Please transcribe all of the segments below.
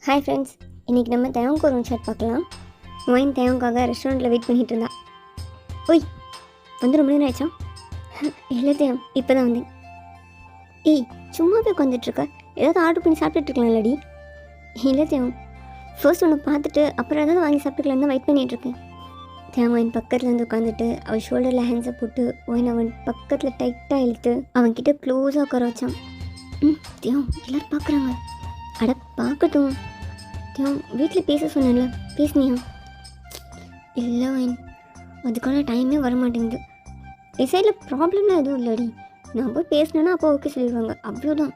Hi friends, இன்றைக்கி நம்ம தேவங்க ஒரு ஷாட் பார்க்கலாம். ஒயின் தேவங்காக ரெஸ்டாரண்ட்டில் வெயிட் பண்ணிகிட்டு இருந்தா. ஓய் வந்து ரொம்ப நேரம் ஆயிடுச்சா? இல்லை தேவம், இப்போ தான் வந்தேன். ஏய், சும்மா போய் உட்காந்துட்ருக்க, ஏதாவது ஆர்டர் பண்ணி சாப்பிட்டுட்ருக்கலாம்லடி. இல்லை தேவம், ஃபர்ஸ்ட் ஒன்று பார்த்துட்டு அப்புறம் ஏதாவது வாங்கி சாப்பிட்டுக்கலாம் தான் வெயிட் பண்ணிகிட்ருக்கேன். தேவன் ஒயின் பக்கத்தில் வந்து உட்காந்துட்டு அவன் ஷோல்டரில் ஹேண்ட்ஸை போட்டு ஒயின் அவன் பக்கத்தில் டைட்டாக இழுத்து அவன்கிட்ட க்ளோஸாக உட்கார வச்சான். தேவம், எல்லோரும் பார்க்குறாங்க. அட பார்க்கட்டும். வீட்டில் பேச சொன்னேன்ல, பேசுனியா? இல்லை வைன், அதுக்கான டைமே வர மாட்டேங்குது. என் சைடில் ப்ராப்ளம்லாம் எதுவும் இல்லைடி. நான் போய் பேசினேன்னா அப்போ ஓகே சொல்லிடுவாங்க, அவ்வளோதான்.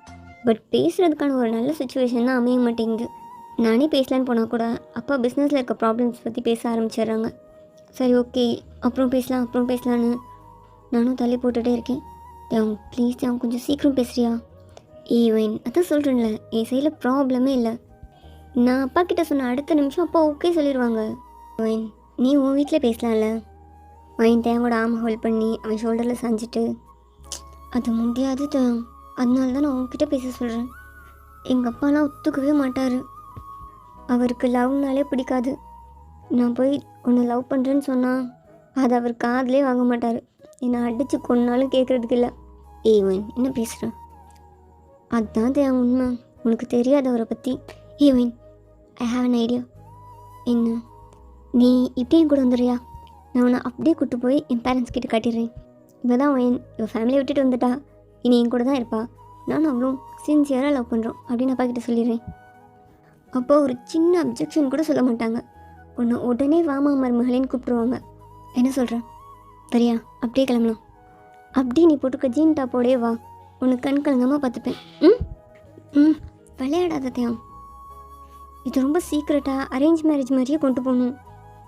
பட் பேசுகிறதுக்கான ஒரு நல்ல சுச்சுவேஷன் தான் அமைய மாட்டேங்குது. நானே பேசலான்னு போனால் கூட அப்பா பிஸ்னஸில் இருக்க ப்ராப்ளம்ஸ் பற்றி பேச ஆரம்பிச்சிடுறாங்க. சரி ஓகே, அப்புறம் பேசலான்னு நானும் தள்ளி போட்டுகிட்டே இருக்கேன். ப்ளீஸ் கொஞ்சம் சீக்கிரம் பேசுறியா? வைன், அதான் சொல்கிறேன்ல, என் சைடில் ப்ராப்ளமே இல்லை. நான் அப்பா கிட்ட சொன்ன அடுத்த நிமிஷம் அப்பா ஓகே சொல்லிடுவாங்க. வைன், நீ உன் வீட்டில் பேசலாம்ல? வைன் தேவோட ஆமை ஹோல்ட் பண்ணி அவன் ஷோல்டரில் சாஞ்சிட்டு, அது முடியாது தேவம், அதனால தான் நான் உன்கிட்ட பேச சொல்கிறேன். எங்கள் அப்பாலாம் ஒத்துக்கவே மாட்டார். அவருக்கு லவ்னாலே பிடிக்காது. நான் போய் உன்னை லவ் பண்ணுறேன்னு சொன்னால் அது அவர் காதிலே வாங்க மாட்டார். என்னை அடித்து கொன்னாலும் கேட்குறதுக்கு இல்லை. வைன், என்ன பேசுகிறேன்? அதுதான் தேவன் உண்மை. உனக்கு தெரியாது அவரை பற்றி. Wayne, I have an idea. என்ன? நீ இப்படியே கூட வந்துடுறியா? நான் உன்னை அப்படியே கூப்பிட்டு போய் என் பேரண்ட்ஸ் கிட்ட காட்டிடுறேன். இவ தான் வைன், இவள் ஃபேமிலியை விட்டுட்டு வந்துட்டா, இனி என் கூட தான் இருப்பா, நானும் அவ்வளோ சின்சியராக லவ் பண்ணுறோம் அப்படின்னு அப்பா கிட்ட சொல்லிடுறேன். அப்போ ஒரு சின்ன அப்ஜெக்ஷன் கூட சொல்ல மாட்டாங்க. உன்னை உடனே வாமா மருமகளேன்னு கூப்பிடுவாங்க. என்ன சொல்கிறேன்? சரியா? அப்படியே கிளம்பலாம். அப்படியே நீ போட்டுக்க ஜீன் டாப்போடே வா, உனக்கு கண் கலங்காமல் பார்த்துப்பேன். விளையாடாததையாம். இது ரொம்ப சீக்ரெட்டாக அரேஞ்ச் மேரேஜ் மாதிரியே கொண்டு போகணும்.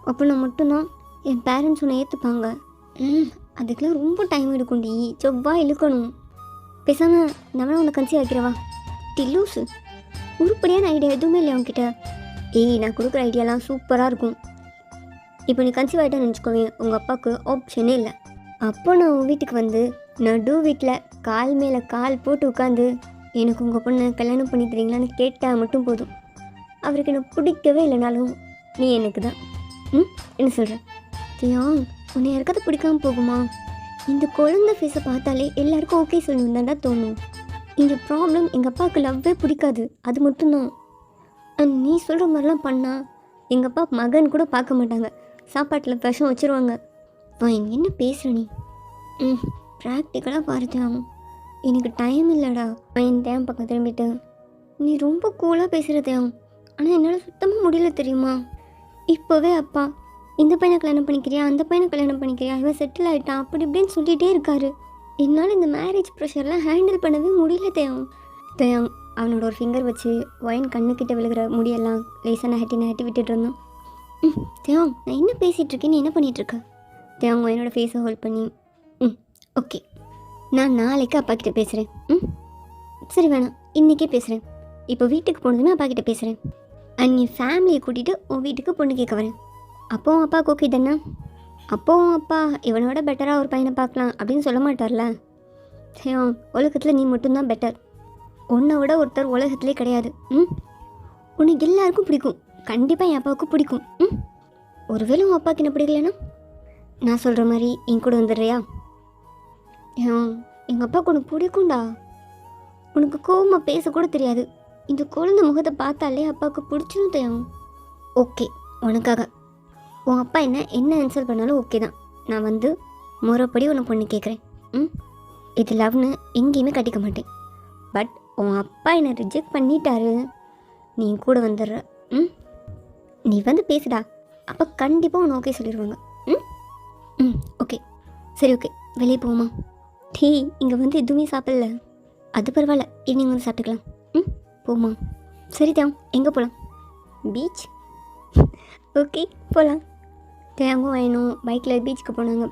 அப்போ நான் மட்டும்தான் என் பேரண்ட்ஸ் உன்னை ஏற்றுப்பாங்க. அதுக்கெலாம் ரொம்ப டைம் எடுக்கும்டி, செவ்வாய் இழுக்கணும். பேசாமல் நம்மளா உன்னை கன்சீவ் ஆக்கிறவா? டில்லூஸு, உருப்படியான ஐடியா எதுவுமே இல்லை அவன்கிட்ட. நான் கொடுக்குற ஐடியாலாம் சூப்பராக இருக்கும். இப்போ நீ கன்சீவ் ஆகிட்டான்னு நினச்சிக்கோவேன், உங்கள் அப்பாவுக்கு ஆப்ஷனே இல்லை. அப்போ நான் உன் வீட்டுக்கு வந்து நடு வீட்டில் கால் மேலே கால் போட்டு உட்காந்து எனக்கு உங்கள் பொண்ணை கல்யாணம் பண்ணி தரீங்களான்னு கேட்டால் மட்டும் போதும். அவருக்கு என்ன பிடிக்கவே இல்லைனாலும் நீ எனக்கு தான். என்ன சொல்கிற? உன்னை யாருக்காவது பிடிக்காம போகுமா? இந்த குழந்தை ஃபேஸை பார்த்தாலே எல்லாருக்கும் ஓகே சொல்லணும் தான் தோணும். இந்த ப்ராப்ளம் எங்கள் அப்பாவுக்கு லவ்வே பிடிக்காது, அது மட்டும்தான். நீ சொல்கிற மாதிரிலாம் பண்ணால் எங்கள் அப்பா மகன் கூட பார்க்க மாட்டாங்க, சாப்பாட்டில் விஷம் வச்சுருவாங்க. என்ன பேசுகிற நீ? ப்ராக்டிக்கலாக பார்த்துவாங்க. எனக்கு டைம் இல்லைடா. என் தேவன் பக்கம் திரும்பிட்டு, நீ ரொம்ப கூலாக பேசுகிற தேவம், ஆனால் என்னால் சுத்தமாக முடியல தெரியுமா? இப்போவே அப்பா இந்த பையனை கல்யாணம் பண்ணிக்கிறியா, அந்த பையனை கல்யாணம் பண்ணிக்கிறியா, இவன் செட்டில் ஆகிட்டான் அப்படி இப்படின்னு சொல்லிகிட்டே இருக்காரு. என்னால் இந்த மேரேஜ் ப்ரெஷர்லாம் ஹேண்டில் பண்ணவே முடியல தேவம். அவனோட ஒரு ஃபிங்கர் வச்சு ஒயின் கண்ணுக்கிட்ட விழுகிற முடியெல்லாம் லேசாக நகட்டி விட்டுட்டு இருந்தான். தேவம், நான் என்ன பேசிகிட்டு இருக்கேன், நீ என்ன பண்ணிகிட்ருக்க? தேவன் ஒயினோட ஃபேஸை ஹோல்ட் பண்ணி, ஓகே, நான் நாளைக்கு அப்பா கிட்டே பேசுகிறேன். சரி வேணாம், இன்றைக்கே பேசுகிறேன். இப்போ வீட்டுக்கு போனதுமே அப்பா கிட்டே பேசுகிறேன். நீ ஃபேமிலியை கூட்டிகிட்டு உன் வீட்டுக்கு பொண்ணு கேட்க வரேன். அப்போவும் அப்பாவுக்கு ஓகே தானே? அப்போவும் அப்பா இவனோட பெட்டராக ஒரு பையனை பார்க்கலாம் அப்படின்னு சொல்ல மாட்டார்ல. உலகத்தில் நீ மட்டும்தான் பெட்டர். உன்னை விட ஒருத்தர் உலகத்துலேயே கிடையாது. உனக்கு எல்லாருக்கும் பிடிக்கும், கண்டிப்பாக என் அப்பாவுக்கும் பிடிக்கும். ஒருவேளை உன் அப்பாவுக்கு என்ன பிடிக்கலன்னா நான் சொல்கிற மாதிரி என் கூட வந்துடுறியா? எங்கள் அப்பாவுக்கு உனக்கு பிடிக்கும்டா. உனக்கு கோவமாக பேசக்கூட தெரியாது. இந்த குழந்தை முகத்தை பார்த்தாலே அப்பாவுக்கு பிடிச்சிடும் தேவம். ஓகே, உனக்காக உன் அப்பா என்ன ஆன்சர் பண்ணாலும் ஓகே தான். நான் வந்து முறைப்படி உன்னை பொண்ணு கேட்குறேன். இது லவ்னு எங்கேயுமே கட்டிக்க மாட்டேன். பட் உன் அப்பா என்னை ரிஜெக்ட் பண்ணிட்டாரு, நீ கூட வந்துடுற. நீ வந்து பேசுடா, அப்போ கண்டிப்பாக உன்னை ஓகே சொல்லிடுவாங்க. ஓகே, சரி ஓகே, வெளியே போமா? இங்கே வந்து எதுவுமே சாப்பிடல. அது பரவாயில்ல, ஈவினிங் வந்து சாப்பிட்டுக்கலாம். போமா? சரி தேவம், எங்கே போகலாம்? பீச்? ஓகே, போகலாம். தேவங்க ஒயினும் பைக்கில் பீச்சுக்கு போனாங்க.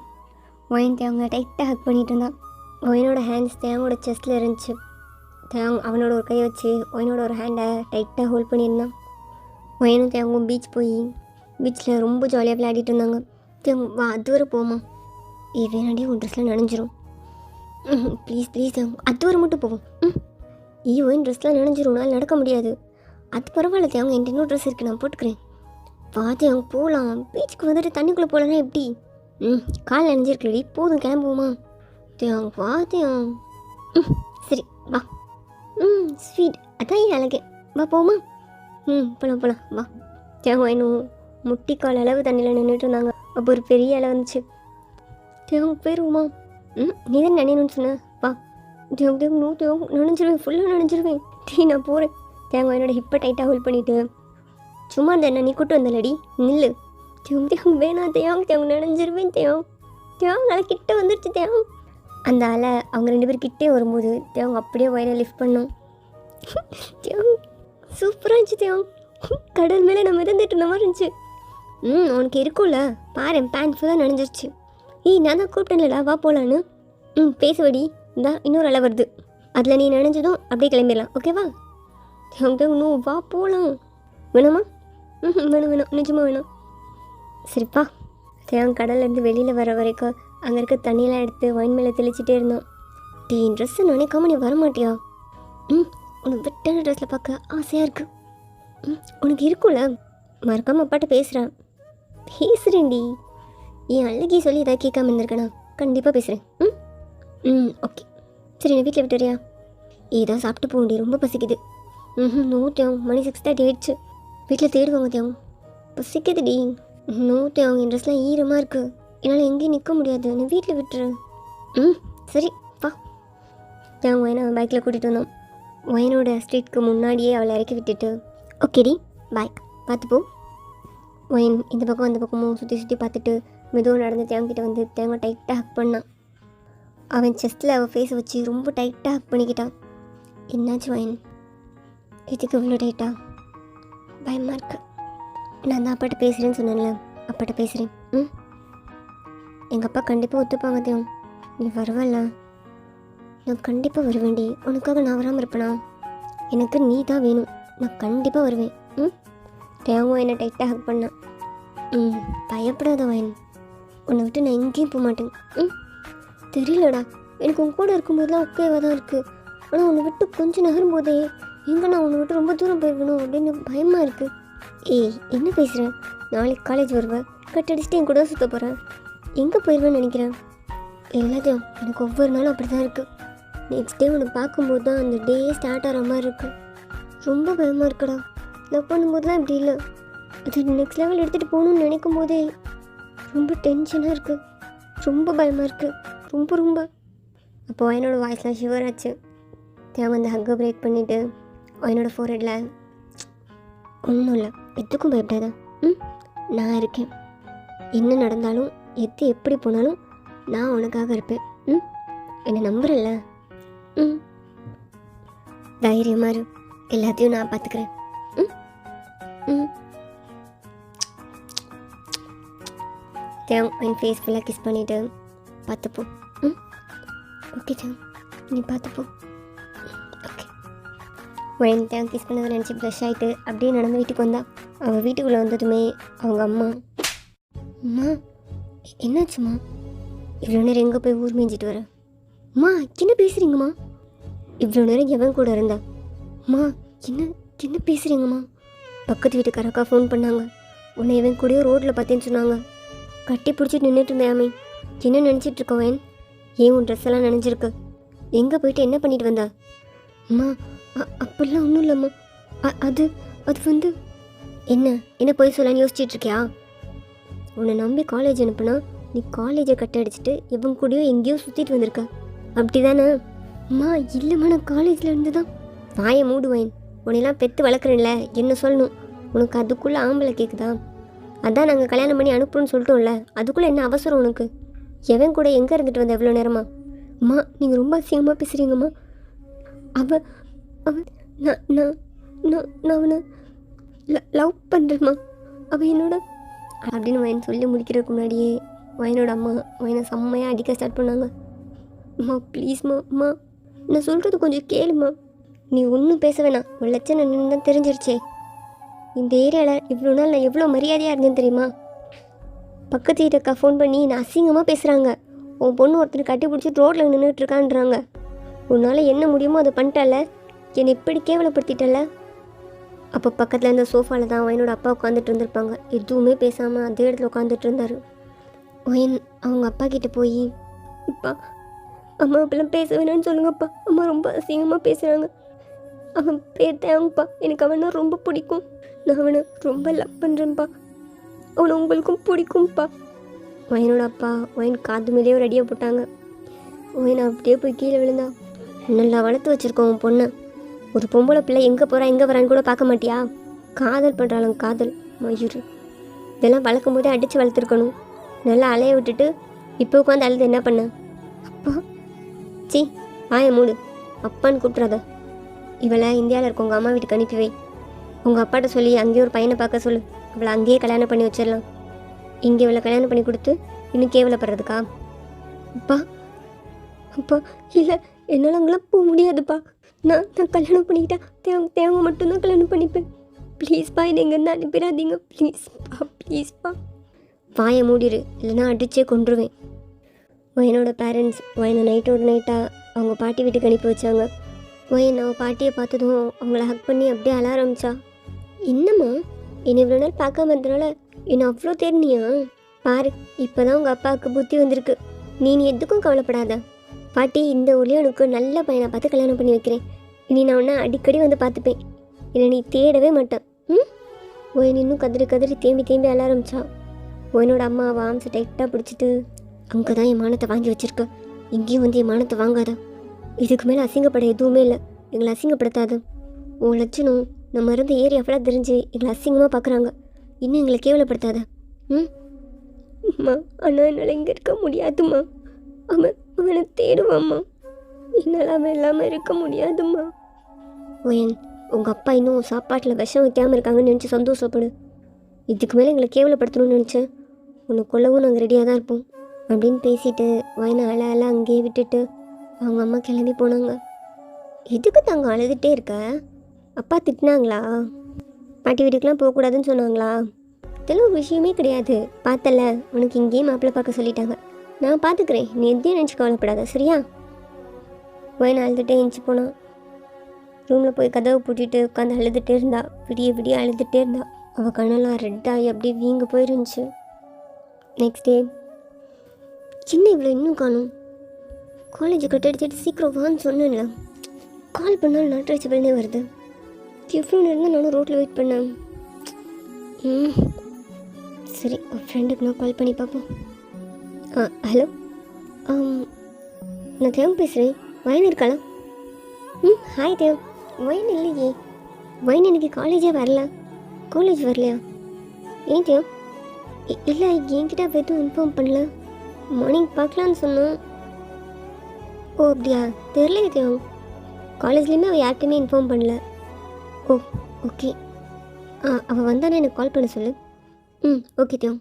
ஒயின் தேவங்க டைட்டாக ஹக் பண்ணிகிட்டு இருந்தான். ஒயினோட ஹேண்ட்ஸ் தேவங்களோட செஸ்ட்டில் இருந்துச்சு. தேவங்க அவனோட ஒரு கையை வச்சு ஒயினோட ஒரு ஹேண்டை டைட்டாக ஹோல்ட் பண்ணியிருந்தான். ஒயினும் தேவங்கும் பீச் போய் பீச்சில் ரொம்ப ஜாலியாக விளையாடிட்டு இருந்தாங்க. தேவங்க, வா அது வரை போமா? வேணாடி, உன் ட்ரெஸ்லாம் நனைஞ்சிரும். ப்ளீஸ் தேவங்க, அது வரை மட்டும் போவோம். ஒயின் ட்ரெஸ்லாம் நனைஞ்சிரும், நாள் நடக்க முடியாது. அது பரவாயில்ல தேவங்க, என்கிட்ட இன்னொரு ட்ரெஸ் இருக்குது, நான் போட்டுக்கிறேன். வாத்தியம் போகலாம். பீச்சுக்கு வந்துட்டு தண்ணிக்குள்ளே போகலன்னா எப்படி? கால் நினைஞ்சிருக்கலடி, போதும் கிளம்புவோமா? தேவங்க வாத்தியம். சரி வா. ஸ்வீட், அதான் என் அழகே. வா போமா. போகலாம் வா. தேவங்க இன்னும் முட்டிக்கால் அளவு தண்ணியில் நின்றுட்டு இருந்தாங்க. அப்போ ஒரு பெரிய இலை வந்துச்சு. தேவங்க போயிடுவோமா? நீ தான் நினைணுன்னு சொன்ன. வா. தேவங்க நினைஞ்சிருவேன், ஃபுல்லாக நினைஞ்சிருவேன். நான் போகிறேன். தேவங்க என்னோட ஹிப்பை டைட்டாக ஹோல்ட் பண்ணிவிட்டு, சும்மா அந்த என்ன நீ கூட்டு வந்தலடி, நில்லு. தேவங்க வேணாம் தேவங்க நினைஞ்சிருவேன். தேவங்க அலை கிட்ட வந்துடுச்சு. அந்த அலை அவங்க 2 பேர் கிட்டே வரும்போது தேவங்க அப்படியே வயலை லிஃப்ட் பண்ணோம். சூப்பராக இருந்துச்சு. கடல் மேலே நம்ம இருந்துட்டு இருந்த மாதிரி இருந்துச்சு. உனக்கு இருக்கும்ல பாரு, பேண்ட் ஃபுல்லாக நனைஞ்சிருச்சு. நான் தான் கூப்பிட்டேன்லடா வா போகலான்னு. பேசுவடி, இந்தா இன்னொரு அலை வருது, அதில் நீ நினைஞ்சதும் அப்படியே கிளம்பிடலாம், ஓகேவா? இன்னும் வா போகலாம். வேணாமா? வேணாம் நிஜமாக வேணாம். சரிப்பா. தேவன் கடல்லேருந்து வெளியில் வர வரைக்கும் அங்கே இருக்க தண்ணியெலாம் எடுத்து வைன் மேலே தெளிச்சிட்டே இருந்தான். ட்ரெஸ்ஸை நினைக்காம நீ வரமாட்டியா? உனக்கு வெட்டான ட்ரெஸ்ஸில் பார்க்க ஆசையாக இருக்கு. உனக்கு இருக்கும்ல, மறக்காமல் அப்பாட்ட பேசுகிறேன்டி. என் அழகி சொல்லி எதாவது கேட்காம இருந்திருக்கேண்ணா, கண்டிப்பாக பேசுகிறேன். ஓகே சரி, நான் வீட்டில் விட்டுறியா? ஏதோ சாப்பிட்டு போக முடியும், ரொம்ப பசிக்குது. நோ தேவம், மணி 6:30 ஆயிடுச்சு. வீட்டில் தேடுவாங்க தேவம், பசிக்குதுடி. நோ தேவம், என் ட்ரெஸ்லாம் ஈரமாக இருக்குது, என்னால் எங்கேயும் நிற்க முடியாது, நீ வீட்டில் விட்டுரு. சரி வா. தேவன் வயனை பைக்கில் கூட்டிகிட்டு வந்தோம். வயனோட ஸ்ட்ரீட்க்கு முன்னாடியே அவளை இறக்கி விட்டுட்டு, ஓகேடி பாய், பார்த்துப்போ. வயன் இந்த பக்கம் அந்த பக்கமும் சுற்றி பார்த்துட்டு மெதுவாக நடந்து தேவங்கிட்ட வந்து தேவன் டைட்டாக ஹக் பண்ணான். அவன் செஸ்ட்டில் அவள் ஃபேஸை வச்சு ரொம்ப டைட்டாக ஹக் பண்ணிக்கிட்டான். என்னாச்சு வயன், இதுக்கு இவ்வளோ டைட்டா? பயமாக இருக்கு. நான் தான் அப்பாட்ட பேசுகிறேன்னு சொன்னேன்ல, அப்பாட்ட பேசுகிறேன். எங்கள் அப்பா கண்டிப்பாக ஒத்துப்பாங்க தேவன், நீ வருவல்ல? நான் கண்டிப்பாக வருவேன்டி, உனக்காக நான் வராமல் இருப்பேனா? எனக்கு நீ தான் வேணும், நான் கண்டிப்பாக வருவேன். தேவன் என்னை டைட்டாக ஹக் பண்ணான். பயப்படாத வயன், உன்னை விட்டு நான் எங்கேயும் போக மாட்டேன். தெரியலடா, எனக்கு உன் கூட இருக்கும்போதெல்லாம் ஓகேவாக தான் இருக்குது, ஆனால் உன்னை விட்டு கொஞ்சம் நகரும்போதே எங்கே நான் உன்னை விட்டு ரொம்ப தூரம் போயிருக்கணும் அப்படின்னு பயமாக இருக்குது. என்ன பேசுகிறேன்? நாளைக்கு காலேஜ் வருவேன், கட் அடிச்சுட்டு என் கூட தான் சுற்ற போகிறேன், எங்கே போயிடுவேன்னு நினைக்கிறேன்? எல்லாத்தையும் எனக்கு ஒவ்வொரு நாளும் அப்படி தான் இருக்குது. நெக்ஸ்ட் டே உன்னை பார்க்கும்போது தான் அந்த டே ஸ்டார்ட் ஆகிற மாதிரி இருக்குது. ரொம்ப பயமாக இருக்குடா. லவ் பண்ணும்போதுலாம் இப்படி இல்லை, அது நெக்ஸ்ட் லெவல் எடுத்துகிட்டு போகணுன்னு நினைக்கும் போதே ரொம்ப டென்ஷனாக இருக்குது, ரொம்ப பயமாக இருக்குது, ரொம்ப ரொம்ப. அப்போ என்னோட வாய்ஸ்லாம் ஷிவர் ஆச்சு. தேவன் அந்த ஹக்கை பிரேக் பண்ணிவிட்டு என்னோட ஃபோர்ஹெட்டில், ஒன்றும் இல்லை, எதுக்கும் பயப்படாத, நான் இருக்கேன், என்ன நடந்தாலும் எது எப்படி போனாலும் நான் உனக்காக இருப்பேன், என்னை நம்புறல்ல? தைரியமாக இரு, எல்லாத்தையும் நான் பார்த்துக்கிறேன். தேவன் என் ஃபேஸ் ஃபுல்லாக கிஸ் பண்ணிவிட்டு, பார்த்துப்போ. ஓகே தேவன், நீ பார்த்துப்போ. ஓகே. வயன் தேவன் கிஸ் பண்ணதை நினச்சி ப்ளஷ் ஆகிட்டு அப்படியே நடந்து வீட்டுக்கு வந்தா. அவள் வீட்டுக்குள்ளே வந்ததுமே அவங்க அம்மா, என்னாச்சும்மா? இவ்வளோ நேரம் எங்கே போய் ஊர் மேய்ஞ்சிட்டு வர? அம்மா என்ன பேசுகிறீங்கம்மா? இவ்வளோ நேரம் எவன் கூட இருந்தா? அம்மா என்ன பேசுகிறீங்கம்மா? பக்கத்து வீட்டுக்காரக்கா ஃபோன் பண்ணாங்க, உன்னை இவன் கூடயோ ரோட்டில் பார்த்தேன்னு சொன்னாங்க. கட்டி பிடிச்சிட்டு நின்றுட்டு இருந்தேன். என்ன நினச்சிட்டு இருக்கோன்? ஏன் உன் ட்ரெஸ் எல்லாம் நினைஞ்சிருக்கு? எங்கே போயிட்டு என்ன பண்ணிட்டு வந்தா? அம்மா அப்படிலாம் ஒன்றும் இல்லைம்மா, அது வந்து என்ன போய் சொல்லலான்னு யோசிச்சுட்டு இருக்கியா? உன்னை நம்பி காலேஜ் அனுப்புனா நீ காலேஜை கட்ட அடிச்சுட்டு இவன் கூடயோ எங்கேயோ சுற்றிட்டு வந்திருக்க, அப்படி தானே? அம்மா இல்லைம்மா, நான் காலேஜில் இருந்து தான். வாயை மூடுவேன், உன்னையெல்லாம் பெற்று வளர்க்குறேன்ல, என்ன சொல்லணும்? உனக்கு அதுக்குள்ளே ஆம்பளை கேட்குதா? அதான் நாங்கள் கல்யாணம் பண்ணி அனுப்புறோன்னு சொல்லிட்டோம்ல, அதுக்குள்ளே என்ன அவசரம் உனக்கு? எவன் கூட எங்கே இருந்துட்டு வந்த எவ்வளோ நேரமா? அம்மா நீங்கள் ரொம்ப அசிங்கமாக பேசுகிறீங்கம்மா. அவன் நான் அவனை லவ் பண்ணுறேம்மா, அவன் என்னோட அப்படின்னு வயன் சொல்லி முடிக்கிறதுக்கு முன்னாடியே வயனோட அம்மா வயனை செம்மையாக அடிக்க ஸ்டார்ட் பண்ணாங்க. அம்மா ப்ளீஸ்மா, அம்மா நான் சொல்கிறது கொஞ்சம் கேளுமா. நீ ஒன்றும் பேச வேணாம், ஒரு லட்சம் நின்று தான் தெரிஞ்சிருச்சே. இந்த ஏரியாவில் இவ்வளோ நாள் நான் எவ்வளோ மரியாதையாக இருந்தேன்னு தெரியுமா? பக்கத்து வீட்டுக்கா ஃபோன் பண்ணி நான் அசிங்கமாக பேசுகிறாங்க, உன் பொண்ணு ஒருத்தனை கட்டி பிடிச்சிட்டு ரோட்டில் நின்றுட்டுருக்கான்றாங்க. உன்னால் என்ன முடியுமோ அதை பண்ணிட்டால, என்னை இப்படி கேவலப்படுத்திட்டல. அப்போ பக்கத்தில் இருந்த சோஃபாவில் தான் ஒயினோட அப்பா உட்காந்துட்டு இருந்திருப்பாங்க. எதுவுமே பேசாமல் அதே இடத்துல உட்காந்துட்டு இருந்தார். ஒயின் அவங்க அப்பா கிட்டே போய், அப்பா அம்மா அப்பெல்லாம் பேச வேணான்னு சொல்லுங்கப்பா, அம்மா ரொம்ப அசிங்கமாக பேசுகிறாங்க. அவன் பேர் தேவங்கப்பா, எனக்கு அவனை ரொம்ப பிடிக்கும், நான் அவனை ரொம்ப லவ் பண்ணுறேன்ப்பா, அவனை உங்களுக்கும் பிடிக்கும்ப்பா. ஒயினோட அப்பா ஒயின் காது மேலேயே ஒரு அடியை போட்டாங்க. ஒயின் அப்படியே போய் கீழே விழுந்தா. நல்லா வளர்த்து வச்சுருக்கோம் உன் பொண்ணை. ஒரு பொம்பளை பிள்ளை எங்கே போகிறா எங்கே வரான்னு கூட பார்க்க மாட்டியா? காதல் பண்ணுறாளுங்க காதல் மயூர். இதெல்லாம் வளர்க்கும் போதே அடித்து வளர்த்துருக்கணும். நல்லா அலைய விட்டுட்டு இப்போ உட்காந்து அழுது என்ன பண்ண? அப்பா சி வாயை மூடு, அப்பான்னு கூப்பிட்றாத. இவளை இந்தியாவில் இருக்க உங்கள் அம்மா வீட்டுக்கு அனுப்பி வை. உங்கள் அப்பாட்ட சொல்லி அங்கேயே ஒரு பையனை பார்க்க சொல்லு. அவளை அங்கேயே கல்யாணம் பண்ணி வச்சிடலாம். இங்கே இவளை கல்யாணம் பண்ணி கொடுத்து இன்னும் கேவலப்படுறதுக்கா? அப்பா அப்பா இல்லை, என்னால் அங்கெல்லாம் போக முடியாதுப்பா. நான் கல்யாணம் பண்ணிக்கிட்டா தேவங்க மட்டும்தான் கல்யாணம் பண்ணிப்பேன். ப்ளீஸ்ப்பா என்னை இங்கேருந்து அனுப்பிடாதீங்க ப்ளீஸ்ப்பா ப்ளீஸ்ப்பா. வாயை மூடிடு, இல்லைன்னா அடிச்சே கொண்டுருவேன். ஒயனோட பேரண்ட்ஸ் ஒயனை நைட்டோட நைட்டாக அவங்க பாட்டி வீட்டுக்கு அனுப்பி வச்சாங்க. ஒயன் அவள் பாட்டியை பார்த்ததும் அவங்கள ஹக் பண்ணி அப்படியே அழ ஆரம்பிச்சா. என்னம்மா என்னை இவ்வளோ நாள் பார்க்காம இருந்தனால என்னை அவ்வளோ தேடினியா? பாரு, இப்போ தான் உங்கள் அப்பாவுக்கு புத்தி வந்திருக்கு. நீ எதுக்கும் கவலைப்படாத. பாட்டி இந்த ஒளியனுக்கு நல்ல பையனை பார்த்து கல்யாணம் பண்ணி வைக்கிறேன். இனி நான் உன்னை அடிக்கடி வந்து பார்த்துப்பேன். இல்லை நீ தேடவே மாட்டேன். ஒயன் இன்னும் கதறி கதறி தேம்பி அழ ஆரம்பிச்சா. ஒயனோட அம்மா வாம்சை டைட்டாக பிடிச்சிட்டு, அங்கே தான் என் மானத்தை வாங்கி வச்சுருக்க, இங்கேயும் வந்து என் மானத்தை வாங்காத. இதுக்கு மேலே அசிங்கப்பட எதுவுமே இல்லை, எங்களை அசிங்கப்படுத்தாது. உன் லட்சணம் நம்ம இருந்த ஏரியா ஃபுல்லாக தெரிஞ்சு எங்களை அசிங்கமாக பார்க்குறாங்க. இன்னும் எங்களை கேவலப்படுத்தாத. அம்மா ஆனால் என்னால் இங்கே இருக்க முடியாதும்மா. அவனை தேடுவாம்மா. என்னால் அவன் இல்லாமல் இருக்க முடியாதும்மா. ஒயன் உங்கள் அப்பா இன்னும் சாப்பாட்டில் விஷம் வைக்காமல் இருக்காங்கன்னு நினச்சி சந்தோஷப்படு. இதுக்கு மேலே எங்களை கேவலப்படுத்தணும்னு நினச்சேன், உன்னை கொல்லவும் நாங்கள் ரெடியாக தான் இருப்போம் அப்படின்னு பேசிட்டு ஒயனை அழ அங்கேயே விட்டுட்டு அவங்க அம்மா கிளம்பி போனாங்க. எதுக்கு தாங்க அழுதுகிட்டே இருக்க? அப்பா திட்டினாங்களா? பாட்டி வீட்டுக்கெலாம் போகக்கூடாதுன்னு சொன்னாங்களா? இதெல்லாம் ஒரு விஷயமே கிடையாது. பார்த்தல, உனக்கு இங்கேயே மாப்பிள்ளை பார்க்க சொல்லிட்டாங்க. நான் பார்த்துக்கிறேன், நீ எதையும் நினச்சி கவலைப்படாத சரியா? ஒயனை அழுதுகிட்டே எழுந்துச்சி போனான். ரூமில் போய் கதவை பூட்டிட்டு உட்காந்து அழுதுகிட்டே இருந்தா. விடிய அழுதுகிட்டே இருந்தா. அவள் கண்ணெல்லாம் ரெட்டாகி அப்படியே வீங்க போயிருந்துச்சு. நெக்ஸ்ட் டே, சின்ன இவ்வளோ இன்னும் காணும். காலேஜ் கட் அடிச்சுட்டு சீக்கிரம் வான்னு சொன்னேன்ல. கால் பண்ணாலும் நாட் ரீச்சபிள்னே வருது. எவ்வளோ நேரம் தான் நானும் ரோட்டில் வெயிட் பண்ணேன். சரி, ஒரு ஃப்ரெண்டுக்கு நான் கால் பண்ணி பார்ப்போம். ஹலோ, நான் தேவம் பேசுகிறேன். வயன் இருக்காளா? ஹாய் தேவ். வயன் இல்லையே. வயன் எனக்கு காலேஜே வரல. காலேஜ் வரலையா? ஏன் தேவ்? இல்லை, என்கிட்ட எதுவும் இன்ஃபார்ம் பண்ணல. மார்னிங் பார்க்கலான்னு சொன்னோம். ஓ அப்படியா? தெரிலையே தேவ். காலேஜ்லேயுமே அவள் யார்கிட்டையுமே இன்ஃபார்ம் பண்ணல. ஓ ஓகே. அவள் வந்தானே எனக்கு கால் பண்ண சொல்லு. ஓகே தேவ்.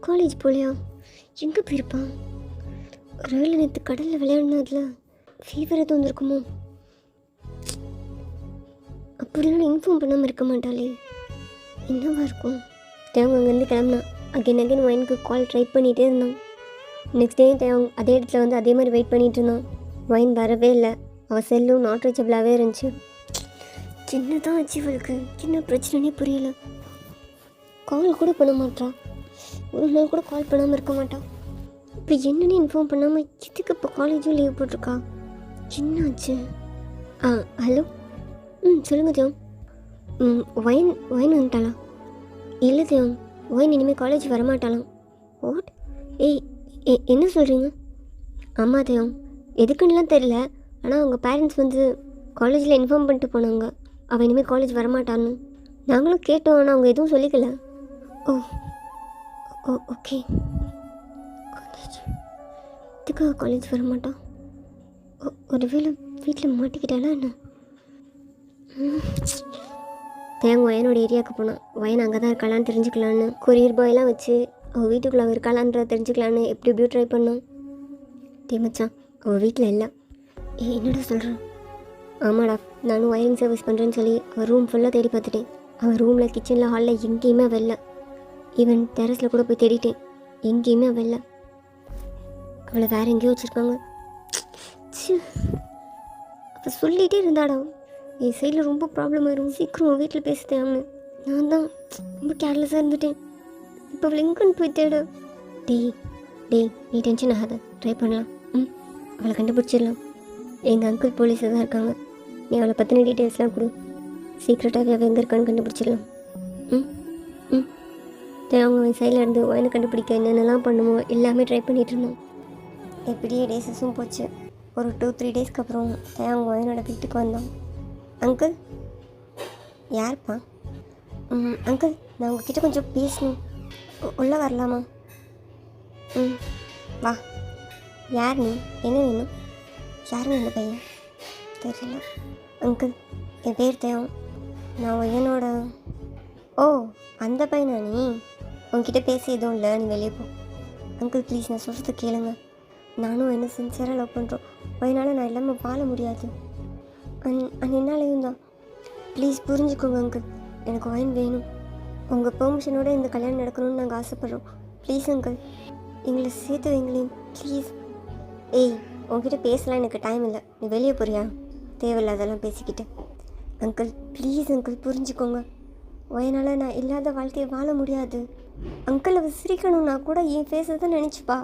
காலேஜ் போகலையா? எங்கே போயிருப்பான்? ஒரு வேளை நேற்று கடலில் விளையாடினதில் ஃபீவர் எதுவும் வந்துருக்குமோ? அப்படிலாம் இன்ஃபார்ம் பண்ணாமல் இருக்க மாட்டாளே, என்னவா இருக்கும்? தேவங்க அங்கேருந்து கிளம்புனா. அகைன் ஒயினுக்கு கால் ட்ரை பண்ணிகிட்டே இருந்தான். நெக்ஸ்ட் டே தேவங்க அதே இடத்துல வந்து அதே மாதிரி வெயிட் பண்ணிகிட்டு இருந்தான். ஒயின் வரவே இல்லை. அவள் செல்லும் நாட் ரீச்சபிளாகவே இருந்துச்சு. சின்னதான் ஆச்சு இவளுக்கு, என்ன பிரச்சனைனே புரியல. கால் கூட பண்ண மாட்டான். ஒரு நாள் கூட கால் பண்ணாமல் இருக்க மாட்டான். இப்போ என்னன்னு இன்ஃபார்ம் பண்ணாமல் எதுக்கு இப்போ காலேஜும் லீவ் போட்டிருக்கா? என்னாச்சு? ஹலோ. சொல்லுங்கள் தேவம். ஒயின் வந்துட்டாளா? இல்லை தேவம், ஒயின் இனிமேல் காலேஜ் வரமாட்டாளாம். வாட்? ஏய் என்ன சொல்கிறீங்க? ஆமாம் தேவம், எதுக்குன்னுலாம் தெரியல. ஆனால் அவங்க பேரண்ட்ஸ் வந்து காலேஜில் இன்ஃபார்ம் பண்ணிட்டு போனாங்க, அவள் இனிமேல் காலேஜ் வரமாட்டான்னு. நாங்களும் கேட்டோம், ஆனால் அவங்க எதுவும் சொல்லிக்கல. ஓ ஓகே. காலேஜ் இதுக்காக காலேஜ் வரமாட்டான்? ஒருவேளை வீட்டில் மாட்டிக்கிட்டாளா என்ன? தேங்க ஒயனோட ஏரியாவுக்கு போனான். ஒயன் அங்கே தான் இருக்காளான்னு தெரிஞ்சுக்கலான்னு கொரியர் பாயெல்லாம் வச்சு அவள் வீட்டுக்குள்ளே இருக்காளான்ற தெரிஞ்சுக்கலான்னு எப்படியோ ட்ரை பண்ணான். மச்சான், அவள் வீட்டில் இல்லை. என்னடா சொல்கிறேன்? ஆமாடா, நானும் ஒயரிங் சர்வீஸ் பண்ணுறேன்னு சொல்லி அவள் ரூம் ஃபுல்லாக தேடி பார்த்துட்டேன். அவள் ரூமில், கிச்சனில், ஹாலில் எங்கேயுமே அவள் இல்லை. ஈவன் டெரஸில் கூட போய் தேடிட்டேன், எங்கேயுமே அவள் இல்லை. அவளை வேறு எங்கேயோ வச்சுருக்காங்க. அவள் சொல்லிகிட்டே இருந்தாடா, என் சைடில் ரொம்ப ப்ராப்ளம் ஆயிரும், சீக்கிரம் வீட்டில் பேசுதேன்னு. நான் தான் ரொம்ப கேர்லெஸ்ஸாக இருந்துட்டேன். இப்போ அவளை எங்கன்னு போய் தேட? டேய் டேய், நீ டென்ஷன் ஆகாத, ட்ரை பண்ணலாம். அவளை கண்டுபிடிச்சிடலாம். எங்கள் அங்கிள் போலீஸாக தான் இருக்காங்க. நீ அவளை பற்றின டீட்டெயில்ஸ்லாம் கொடு. சீக்ரெட்டாகவே அவள் எங்கே இருக்கான்னு கண்டுபிடிச்சிடலாம். ம் ம் அவங்க அவன் சைடில் இருந்து ஒயனை கண்டுபிடிக்க என்னென்னலாம் பண்ணுமோ எல்லாமே ட்ரை பண்ணிகிட்டு இருந்தோம். எப்படியே டேஸஸும் போச்சு. ஒரு 2-3 டேஸ்க்கு அப்புறம் அவங்க ஒயனோட வீட்டுக்கு வந்தோம். அங்கிள். யாருப்பா? அங்கிள், நான் உங்ககிட்ட கொஞ்சம் பேசணும். உள்ளே வரலாமா? வா. யார் நீ? என்ன வேணும்? யாருங்க இந்த பையன்? தெரியல. அங்கிள், என் பேர் தேவம். நான் ஒயனோட... ஓ, அந்த பையனா நீ? உங்ககிட்ட பேச எதுவும் இல்லை, நீ வெளியே போ. அங்கிள் ப்ளீஸ், நான் சொல்கிறது கேளுங்க. நானும் என்ன சின்சியராக லவ் பண்ணுறோம். அதனால் நான் இல்லாமல் வாழ முடியாது. என்னாலையும் தான். ப்ளீஸ் புரிஞ்சுக்கோங்க அங்கிள், எனக்கு ஒயின் வேணும். உங்கள் பெர்மிஷனோட இந்த கல்யாணம் நடக்கணும்னு நாங்கள் ஆசைப்பட்றோம். ப்ளீஸ் அங்கிள், எங்களை சேர்த்து வைங்களேன் ப்ளீஸ். ஏய், உங்ககிட்ட பேசலாம் எனக்கு டைம் இல்லை. நீ வெளியே போறியா? தேவையில்லாதெல்லாம் பேசிக்கிட்டு. அங்கிள் ப்ளீஸ் அங்கிள், புரிஞ்சுக்கோங்க. ஒயனால் நான் இல்லாத வாழ்க்கையை வாழ முடியாது. அங்கிள், அவள் சிரிக்கணும்னா கூட என் ஃபேஸை தான் நினச்சிப்பா.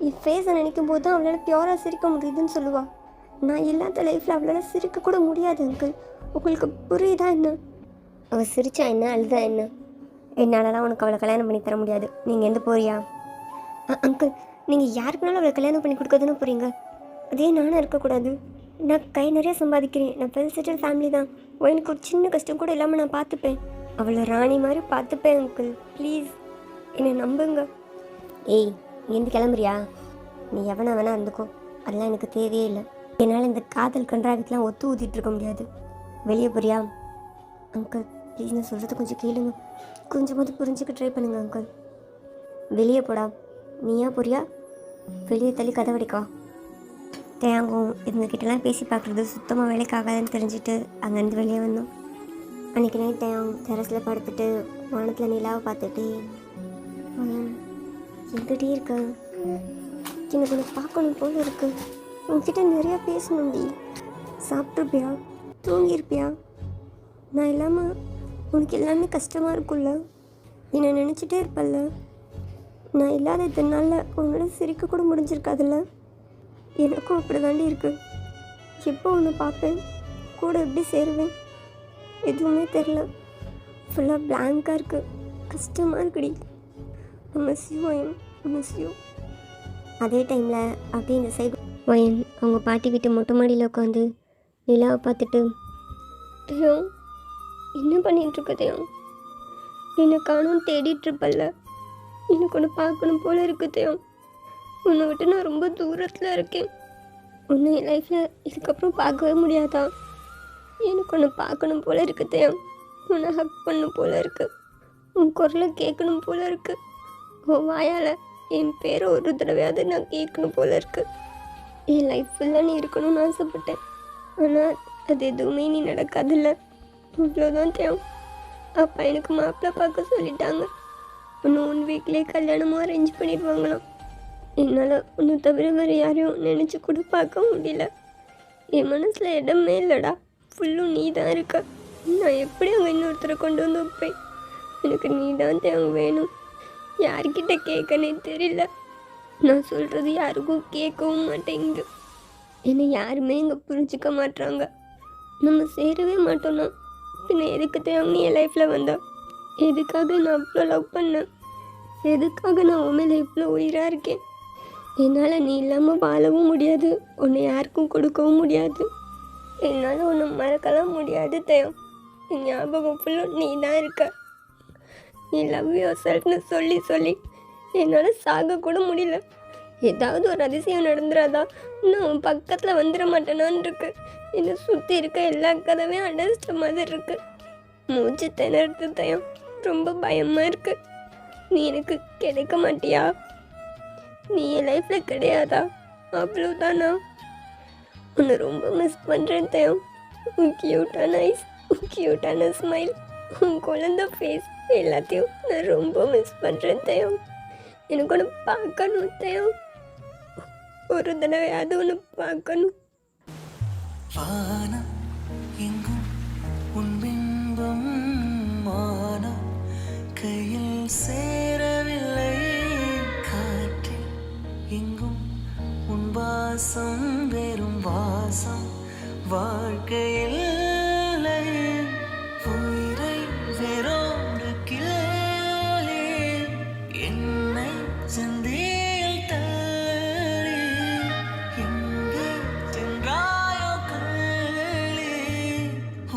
என் ஃபேஸை நினைக்கும் போது தான் அவளால் பியூராக சிரிக்க முடியுதுன்னு சொல்லுவாள். நான் இல்லாத லைஃப்பில் அவளால் சிரிக்க கூட முடியாது அங்கிள். உங்களுக்கு புரியுதா என்ன? அவள் சிரிச்சா என்ன, அழுதா என்ன? என்னாலலாம் உனக்கு அவளை கல்யாணம் பண்ணி தர முடியாது. நீங்கள் எந்த போறியா? அங்கிள், நீங்கள் யாருக்குனாலும் அவளை கல்யாணம் பண்ணி கொடுக்காதுன்னு போகிறீங்க. அதே நானும் இருக்கக்கூடாது. நான் கை நிறையா சம்பாதிக்கிறேன். நான் வெல் செட்டில் ஃபேமிலி தான். எனக்கு ஒரு சின்ன கஷ்டம் கூட இல்லாமல் நான் பார்த்துப்பேன். அவளை ராணி மாதிரி பார்த்துப்பேன் அங்கிள். ப்ளீஸ் என்னை நம்புங்க. ஏய், இங்கேருந்து கிளம்புறியா? நீ எவனா வேணா இருந்துக்கோ, அதெல்லாம் எனக்கு தேவையே இல்லை. என்னால் இந்த காதல் கன்றாவிக்கெலாம் ஒத்து ஊற்றிட்டு இருக்க முடியாது. வெளியே போறியா? அங்கிள் ப்ளீஸ், நான் சொல்கிறது கொஞ்சம் கேளுங்க. கொஞ்சமாவது புரிஞ்சுக்க ட்ரை பண்ணுங்க அங்கிள். வெளியே போடா. நீயா போறியா? வெளியே தள்ளி கதவடிக்கா. தேங்கும் இவங்ககிட்டலாம் பேசி பார்க்குறது சுத்தமாக வேலைக்காகாதுன்னு தெரிஞ்சுட்டு அங்கேருந்து வெளியே வந்தோம். அன்றைக்கி நைட் தேங் டெரஸில் படுத்துட்டு வானத்தில் நிலாவை பார்த்துட்டு, எங்கிட்டே இருக்க, எனக்கு உனக்கு பார்க்கணும் போல இருக்கு. உங்ககிட்ட நிறையா பேசணும்டி. சாப்பிட்ருப்பியா? தூங்கியிருப்பியா? நான் இல்லாமல் உனக்கு எல்லாமே கஷ்டமாக இருக்கும்ல? என்னை நினச்சிட்டே இருப்பல்ல? நான் இல்லாத இதனால உன்னோட சிரிக்க கூட முடிஞ்சிருக்காதுல்ல? எனக்கும் அப்படி தாண்டி இருக்குது. எப்போ ஒன்று பார்ப்பேன், கூட எப்படி சேருவேன், எதுவுமே தெரில. ஃபுல்லாக பிளாங்காக இருக்குது, கஷ்டமாக இருக்குடி. Miss you wine, miss you. அதே டைமில் அப்படியே இந்த சைடு ஒயன் அவங்க பாட்டி வீட்டு மொட்டை மாடியில் உட்காந்து நிலாவை பார்த்துட்டு, தேவம் என்ன பண்ணிகிட்ருக்க தேவம்? என்னை காணும் தேடிட்டுருப்பல்ல? எனக்கு ஒன்று பார்க்கணும் போல இருக்கு தேவம். உன்னை விட்டு நான் ரொம்ப தூரத்தில் இருக்கேன். உன்னை என் லைஃப்பில் இதுக்கப்புறம் பார்க்கவே முடியாதா? எனக்கு ஒன்று பார்க்கணும் போல இருக்கு தேவம். உன்னை ஹக் பண்ணணும் போல இருக்கு. உன் குரலை கேட்கணும் போல இருக்கு. உன் வாயால் என் பேரை ஒரு தடவையாவது நான் கேட்கணும் போல இருக்கு. என் லைஃப் ஃபுல்லாக நீ இருக்கணும்னு ஆசைப்பட்டேன். ஆனால் அது எதுவுமே நீ நடக்காதில்ல. இவ்வளோதான் தேவம். அப்பா எனக்கு மாப்பிள்ளை பார்க்க சொல்லிட்டாங்க. இன்னும் 1 வீக்லேயே கல்யாணமும் அரேஞ்ச் பண்ணிடுவாங்களாம். என்னால் ஒன்று தவிர வேறு யாரையும் நினச்சி கூட பார்க்க முடியல. என் மனசில் இடமே இல்லைடா. ஃபுல்லும் நீ தான் இருக்க. நான் எப்படி அங்கே இன்னொருத்தரை கொண்டு வந்து வைப்பேன்? எனக்கு நீ தான் தேவை வேணும். யார்கிட்ட கேட்கனே தெரியல. நான் சொல்கிறது யாருக்கும் கேட்கவும் மாட்டேங்குது. என்னை யாருமே இங்கே புரிஞ்சிக்க மாட்டாங்க. நம்ம சேரவே மாட்டோம்னா பின்ன எதுக்கு தேவை நீ என் லைஃப்பில் வந்தா? எதுக்காக நான் அவ்வளோ லவ் பண்ணேன்? எதுக்காக நான் உன் மேலே இவ்வளோ உயிராக இருக்கேன்? என்னால் நீ இல்லாமல் வாழவும் முடியாது, உன்னை யாருக்கும் கொடுக்கவும் முடியாது. என்னால் உன்னை மறக்கலாம் முடியாது தேவம். என் ஞாபகம் ஃபுல்லும் நீ தான் இருக்க. நீ லவ் யுவர் செல்ஃப்னு சொல்லி சொல்லி என்னால் சாக கூட முடியல. ஏதாவது ஒரு அதிசயம் நடந்துடாதா? நான் உன் பக்கத்தில் வந்துட மாட்டேனான்னு இருக்கு. என்னை சுற்றி இருக்க எல்லா கதவையும் அடைச்சிட்ட மாதிரி இருக்கு. மூச்சு திணறது தயம். ரொம்ப பயமாக இருக்கு. நீ எனக்கு கிடைக்க மாட்டியா? நீ என் லைஃப்பில் கிடையாதா? அவ்வளோதானா? உன்னை ரொம்ப மிஸ் பண்ணுறேன் தயம். உன் க்யூட்டான ஐஸ், உன் க்யூட்டான ஸ்மைல், உன் குழந்தை ஃபேஸ் எல்லாத்தையும் நான் ரொம்ப மிஸ் பண்ணுறேன் தயம். எனக்கு ஒன்று பார்க்கணும் தயம். ஒரு தடவையாவது ஒன்று பார்க்கணும். வானம் எங்கும் கையில் சேரவில்லை காற்றில் எங்கும் உன் வாசம் வெறும் வாசம் வாழ்க்கையில் உயிரை வேறோடு கிளே என்னை சந்தியில் தள்ளி எங்கே சென்றாயோ கள்ளி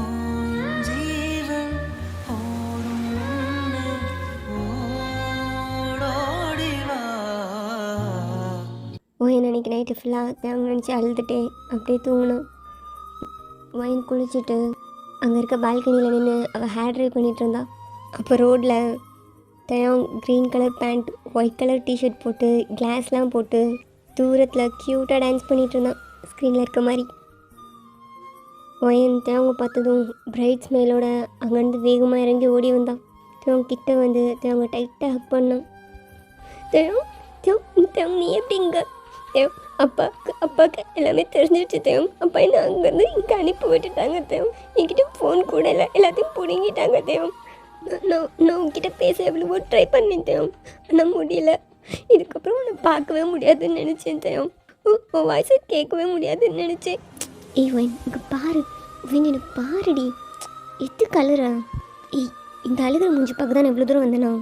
ஓடும் ஜீவன் ஓடும் முன்னே ஓடோடிவா. ஒயின் அன்னைக்கு நைட்டு ஃபுல்லாக தேவங்க நினச்சி அழுதுட்டே அப்படியே தூங்கினான். ஒயின் குளிச்சுட்டு அங்கே இருக்க பால்கனியில் நின்று அவள் ஹேர் ட்ரை பண்ணிகிட்டு இருந்தா. அப்போ ரோட்டில் தயம் green colour pant white colour T-shirt போட்டு கிளாஸ்லாம் போட்டு தூரத்தில் க்யூட்டாக டான்ஸ் பண்ணிகிட்டு இருந்தான் ஸ்க்ரீனில் இருக்க மாதிரி. ஒயன் தேவங்க பார்த்ததும் பிரைட் ஸ்மெயிலோட அங்கேருந்து வேகமாக இறங்கி ஓடி வந்தான். தேவங்க கிட்ட வந்து தேவங்க டைட்டாக ஹக் பண்ணான். தேவ் தேவ் தேவ் நீ எப்படிங்க தேவ்? அப்பாவுக்கு எல்லாமே தெரிஞ்சிருச்சு தேவ். அப்பா என்ன அங்கேருந்து இங்கே அனுப்பி விட்டுட்டாங்க தேவ். என்கிட்ட ஃபோன் கூட இல்லை, எல்லாத்தையும் பிடுங்கிட்டாங்க தேவ். நான் உங்ககிட்ட பேச எவ்வளவோ ட்ரை பண்ணேன் தேவ், ஆனால் முடியல. இதுக்கப்புறம் உன்னை பார்க்கவே முடியாதுன்னு நினச்சேன் தேவ். உன் வாய்ஸை கேட்கவே முடியாதுன்னு நினச்சேன். ஏய் ஒயின் இங்கே பாரு, ஒயின் எனக்கு பாருடி, எது கலரா? ஏய் இந்த அழுகிற மூஞ்சி பார்க்க தான் இவ்வளோ தூரம் வந்தேனா?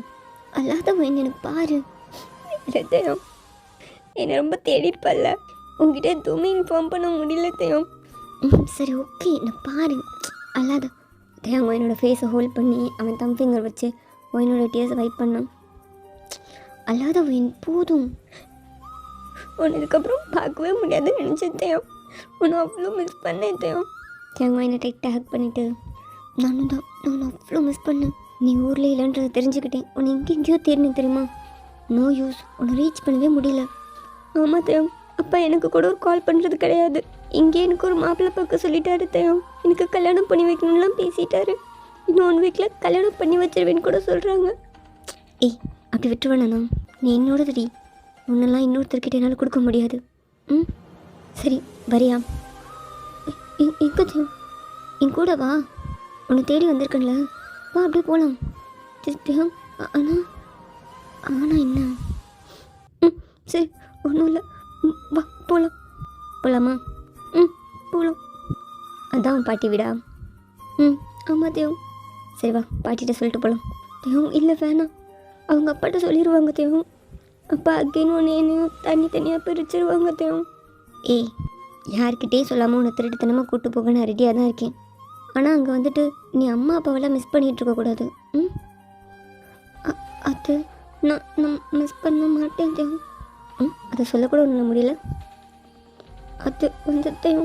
அல்லாத ஒயின் எனக்கு பாரு. இல்லை தேவ், என்னை ரொம்ப தேடிருப்பல்ல, உங்ககிட்ட எதுவுமே இன்ஃபார்ம் பண்ண முடியல தேவ். சரி ஓகே நான் பாரு. அல்லாத தேவ் ஒயினோட ஃபேஸை ஹோல்ட் பண்ணி அவன் தம் ஃபிங்கர் வச்சு ஒயினோட டியர்ஸை வைப் பண்ணான். அல்லாத ஒயின் போதும், உன்னை இதுக்கப்புறம் பார்க்கவே முடியாதுன்னு நினச்சேன் தேவ். உன்னை அவ்வளோ மிஸ் பண்ணேன் தேவ். தேவ் ஒயினை டைட்டாக ஹக் பண்ணிவிட்டு நான் அவ்வளோ மிஸ் பண்ணேன். நீ ஊரில் இல்லைன்றதை தெரிஞ்சுக்கிட்டேன். உன்னை எங்கெங்கேயோ தேடினேன் தெரியுமா? நோ யூஸ், உன்னை ரீச் பண்ணவே முடியல. ஆமாம் தேவ், அப்பா எனக்கு கூட ஒரு கால் பண்ணுறது கிடையாது. இங்கே எனக்கு ஒரு மாப்பிள்ளை பார்க்க சொல்லிட்டாரு தேவ். எனக்கு கல்யாணம் பண்ணி வைக்கணும்லாம் பேசிட்டாரு. இன்னும் 1 வீக்கில் கல்யாணம் பண்ணி வச்சிருவேன்னு கூட சொல்கிறாங்க. ஏய் அப்படி விட்டுருவேண்ணா, நீ என்னோடதுடி. உன்னெல்லாம் இன்னொருத்தர்கிட்ட என்னால் கொடுக்க முடியாது. சரி வரியா? எங்கே தேவ்? என் கூட வா, உன்னை தேடி வந்திருக்கேன்ல, வா அப்படியே போகலாம். தேவ் ஆனால் என்ன? சரி ஒன்றும் இல்லை, வா போகலாமா? போகலாம். அதான் பாட்டி விடா? ஆமாம் தேவ். சரி வா பாட்டிகிட்ட சொல்லிட்டு போகலாம். தேவ் இல்லை வேணாம், அவங்க அப்பாட்ட சொல்லிடுவாங்க தேவ். அப்பா அகைன் ஒன்று என்னையும் தனியாக பிரிச்சிருவாங்க தேவ். ஏய் யார்கிட்டேயும் சொல்லாமல் உன்னை திருட்டுத்தனமாக கூப்பிட்டு போக நான் ரெடியாக தான் இருக்கேன். ஆனால் அங்கே வந்துட்டு நீ அம்மா அப்பாவெல்லாம் மிஸ் பண்ணிகிட்டு இருக்கக்கூடாது. அது நான் மிஸ் பண்ண மாட்டேன் தேவ். அதை சொல்லக்கூட ஒன்றும் முடியல. அது வந்து தேவ்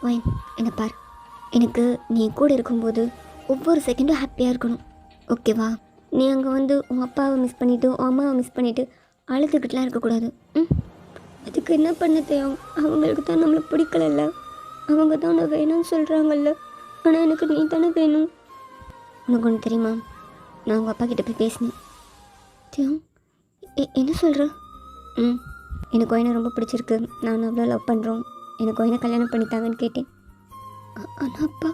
ஒயின் என்னை பார், எனக்கு நீ கூட இருக்கும்போது ஒவ்வொரு செகண்டும் ஹாப்பியாக இருக்கணும், ஓகேவா? நீ அங்கே வந்து உன் அப்பாவை மிஸ் பண்ணிவிட்டு உன் அம்மாவை மிஸ் பண்ணிவிட்டு அழுதுகிட்டுலாம் இருக்கக்கூடாது. அதுக்கு என்ன பண்ண தேவ்? அவங்களுக்கு தான் நம்மளை பிடிக்கலல்ல, அவங்க தான் உன்னை வேணும்னு சொல்கிறாங்கல்ல. ஆனால் எனக்கு நீ தானே வேணும். உனக்கு ஒன்று தெரியுமா, நான் உங்கள் அப்பா கிட்ட போய் பேசினேன். தேவ் என்ன சொல்கிற? எனக்கு ஒயினை ரொம்ப பிடிச்சிருக்கு, நான் அவ்வளோ லவ் பண்ணுறோம், எனக்கு ஒயினை கல்யாணம் பண்ணித்தாங்கன்னு கேட்டேன். ஆனால் அப்பா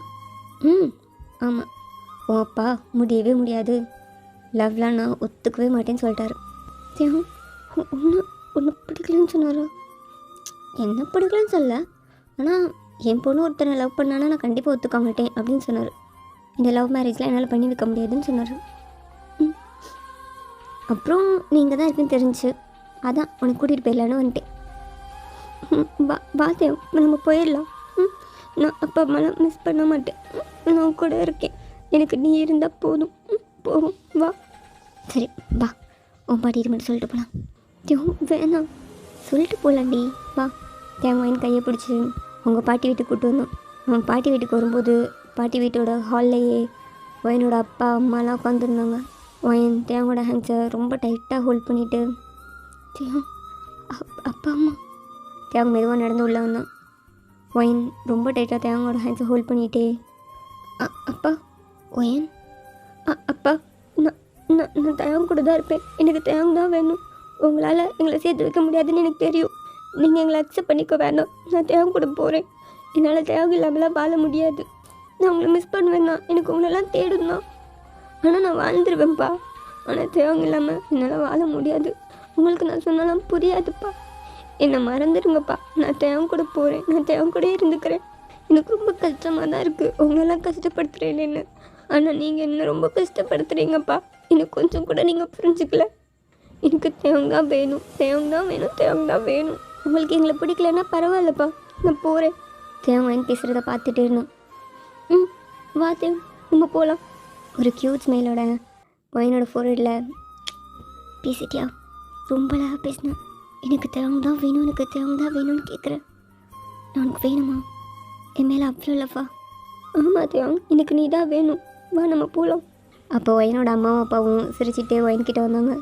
ஆமாம், உன் அப்பா முடியவே முடியாது, லவ்லாம் நான் ஒத்துக்கவே மாட்டேன்னு சொல்லிட்டாரு. தேவ் ஒன்று பிடிக்கலன்னு சொன்னாரா? என்ன பிடிக்கலன்னு சொல்ல, ஆனால் என் பொண்ணு ஒருத்தனை லவ் பண்ணானா நான் கண்டிப்பாக ஒத்துக்க மாட்டேன் அப்படின்னு சொன்னார். இந்த லவ் மேரேஜ்லாம் என்னால் பண்ணி வைக்க முடியாதுன்னு சொன்னார். அப்புறம் நீங்கள் தான் இருக்குன்னு தெரிஞ்சு அதான் உனக்கு கூட்டிகிட்டு போயிடலான்னு வந்துட்டேன். வா தேவ், நம்ம போயிடலாம். நான் அப்பா அம்மாலாம் மிஸ் பண்ண மாட்டேன், நான் கூட இருக்கேன், எனக்கு நீ இருந்தால் போதும். போகும் வா. சரி வா, உன் பாட்டிட்டு மட்டும் சொல்லிட்டு போகலாம். தேவ் வேணாம், சொல்லிட்டு போகலாண்டி வா. தேங்காயின் கையை பிடிச்சி உங்கள் பாட்டி வீட்டுக்கு கூப்பிட்டு வந்தோம். அவன் பாட்டி வீட்டுக்கு வரும்போது பாட்டி வீட்டோட ஹால்லையே ஒயனோட அப்பா அம்மாலாம் உட்காந்துருந்தாங்க. ஒயன் தேவோட ஹேண்ட்ஸை ரொம்ப டைட்டாக ஹோல்ட் பண்ணிவிட்டு தேவ் அப்பா அம்மா தேவங்க மெதுவாக நடந்து உள்ள வந்தான். ஒயன் ரொம்ப டைட்டாக தேவங்களோட ஹேண்ட்ஸை ஹோல்ட் பண்ணிகிட்டே அப்பா ஒயன் அப்பா நான் தேவங்க கூட தான் இருப்பேன், எனக்கு தேவங்க தான் வேணும். உங்களால் எங்களை சேர்த்து வைக்க முடியாதுன்னு எனக்கு தெரியும், நீங்கள் எங்களை அக்செப்ட் பண்ணிக்க வேணாம். நான் தேவங்க கூட போகிறேன், என்னால் தேவங்க இல்லாமலாம் வாழ முடியாது. நான் உங்களை மிஸ் பண்ணுவேன் தான், எனக்கு உங்களெல்லாம் தேடும் தான். ஆனால் நான் வாழ்ந்துருவேன்ப்பா. ஆனால் தேவங்க இல்லாமல் என்னால் வாழ முடியாது. உங்களுக்கு நான் சொன்னாலும் புரியாதுப்பா. என்னை மறந்துடுங்கப்பா. நான் தேவன் கூட போகிறேன். நான் தேவன் கூட இருந்துக்கிறேன். எனக்கு ரொம்ப கஷ்டமாக தான் இருக்குது உங்களெல்லாம் கஷ்டப்படுத்துகிறேன்னு. ஆனால் நீங்கள் என்ன ரொம்ப கஷ்டப்படுத்துகிறீங்கப்பா. எனக்கு கொஞ்சம் கூட நீங்கள் புரிஞ்சுக்கல. எனக்கு தேவங்க தான் வேணும், தேவங்க தான் வேணும், தேவங்க தான் வேணும். உங்களுக்கு எங்களை பிடிக்கலன்னா பரவாயில்லப்பா, நான் போகிறேன். தேவன் பேசுகிறத பார்த்துட்டே இருந்தோம். வா தேவ், நம்ம போகலாம். ஒரு க்யூட் ஸ்மைலோட ஒயினோட ஃபோர்ஹெட்டில் பேசிட்டியா, ரொம்ப அழகாக பேசினேன். எனக்கு தேவங்க தான் வேணும், எனக்கு தேவங்க தான் வேணும்னு கேட்குறேன். நான் உனக்கு வேணுமா? என் மேலே அவ்வளோ இல்லைப்பா. ஆமாம் தேவன், எனக்கு நீ தான் வேணும், வா நம்ம போகலாம். அப்போ ஒயினோட அம்மாவும் அப்பாவும் சிரிச்சிட்டே ஒயின்கிட்ட வந்தாங்க.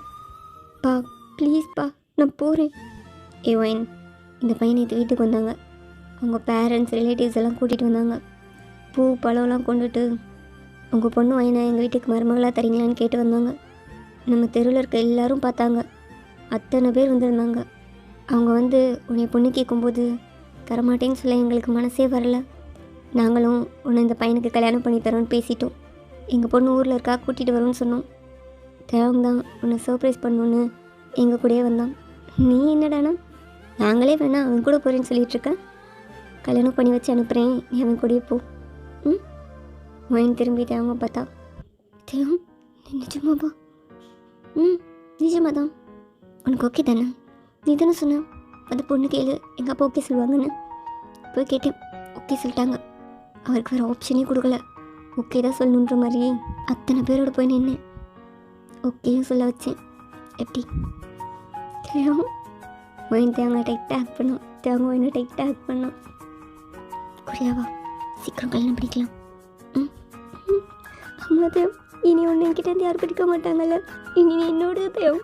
பா ப்ளீஸ்ப்பா, நான் போகிறேன். ஒயின், இந்த பையனை இது வீட்டுக்கு வந்தாங்க. அவங்க பேரண்ட்ஸ் ரிலேட்டிவ்ஸ் எல்லாம் கூட்டிகிட்டு வந்தாங்க. பூ பழம்லாம் கொண்டுட்டு உங்கள் பொண்ணு ஒயினை எங்கள் வீட்டுக்கு மருமகளாக தரீங்களான்னு கேட்டு வந்தாங்க. நம்ம தெருவில் இருக்க எல்லோரும் பார்த்தாங்க. அத்தனை பேர் வந்திருந்தாங்க. அவங்க வந்து உன்னை பொண்ணு கேட்கும்போது தரமாட்டேன்னு சொல்ல எங்களுக்கு மனசே வரல. நாங்களும் உன்னை இந்த பையனுக்கு கல்யாணம் பண்ணி தரோன்னு பேசிட்டோம். எங்கள் பொண்ணு ஊரில் இருக்கா, கூட்டிகிட்டு வரோன்னு சொன்னோம். தேவங்க தான் உன்னை சர்ப்ரைஸ் பண்ணணுன்னு எங்கள் கூடயே வந்தான். நீ என்னடானா நாங்களே வேணா அவன் கூட போகிறேன்னு சொல்லிகிட்ருக்கேன். கல்யாணம் பண்ணி வச்சு அனுப்புகிறேன், நீ அவன் கூடயே போ. ஒயின் திரும்பி தேவங்க பார்த்தா. தேவம், நீ நிஜமாவா? நிஜமாக தான். உனக்கு ஓகே தானே? நீ தானே சொன்ன அந்த பொண்ணு கேளு, எங்கள் அப்பா ஓகே சொல்லுவாங்கன்னு. போய் கேட்டேன், ஓகே சொல்லிட்டாங்க. அவருக்கு வேறு ஆப்ஷனே கொடுக்கல, ஓகே தான் சொல்லணுன்ற மாதிரி அத்தனை பேரோட போய் நின்னேன். ஓகேயும் சொல்ல வச்சேன். எப்படி தேவம்? ஒயின் தேவங்க டைட்டாக ஆக்ட் பண்ணோம். தேவங்க ஒயினை டைட்டாக ஆக்ட் பண்ணோம். குரியாவா, சீக்கிரம் கல்யாணம் பண்ணிக்கலாம். அம்மா தேவ், இனி ஒன்று என்கிட்ட யாரும் பிடிக்க மாட்டாங்கல்ல. இனி நீ என்னோட தேவ்.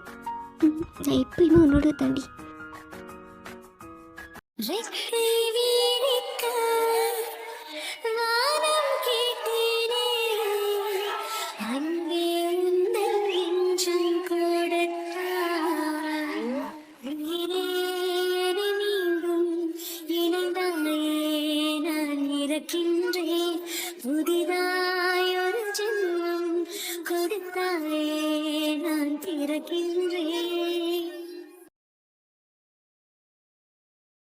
நான் எப்பயுமே உன்னோட தாண்டி. இருக்கின்ற